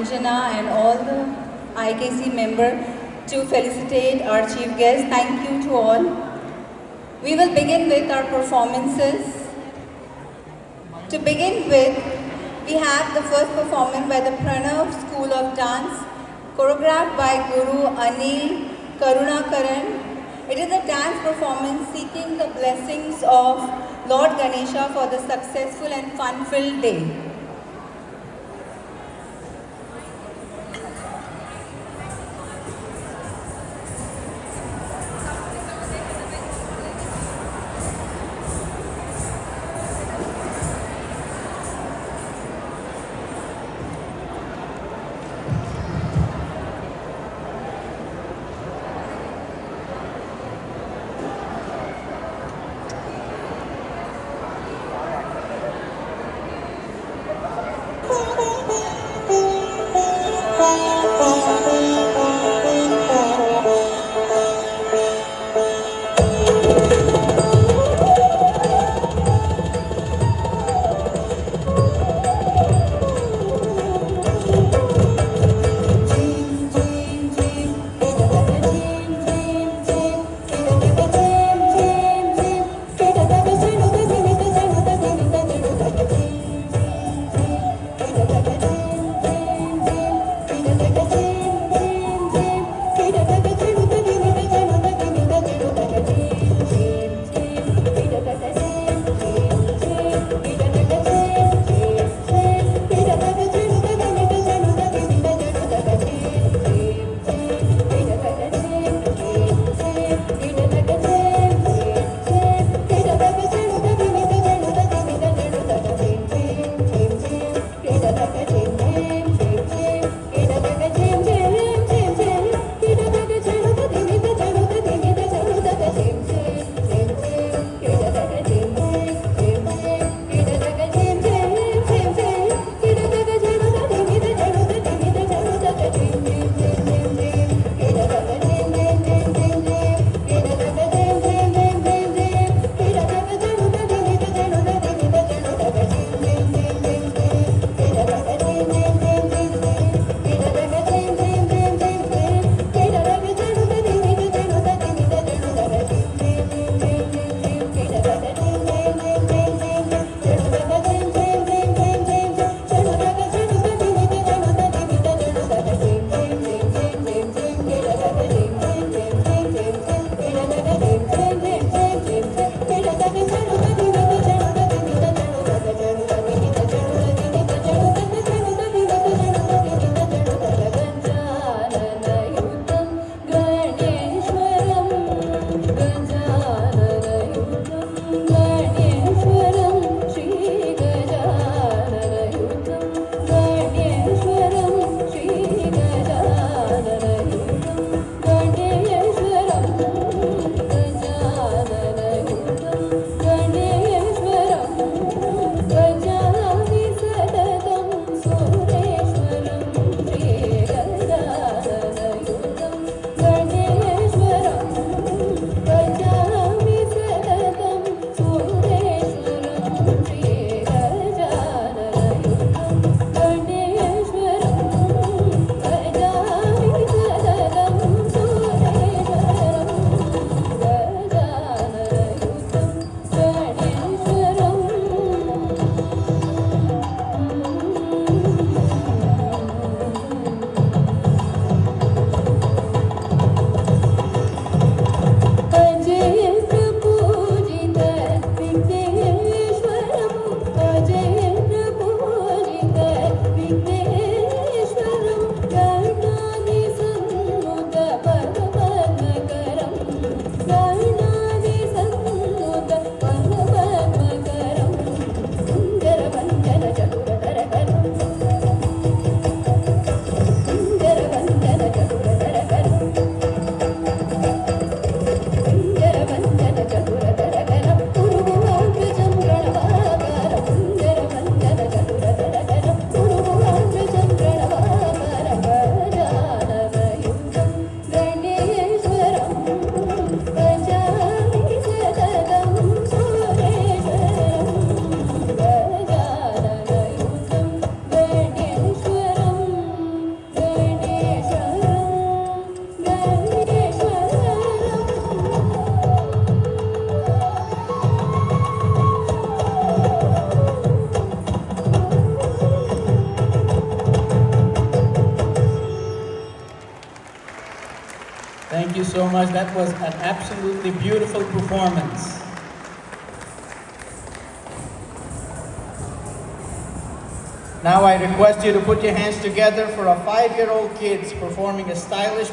Anjana and all the IKC member to felicitate our chief guest. Thank you to all. We will begin with our performances. To begin with, we have the first performance by the Pranav School of Dance, choreographed by Guru Anil Karunakaran. It is a dance performance seeking the blessings of Lord Ganesha for the successful and fun-filled day. Thank you so much. That was an absolutely beautiful performance. Now I request you to put your hands together for a 5-year-old kids performing a stylish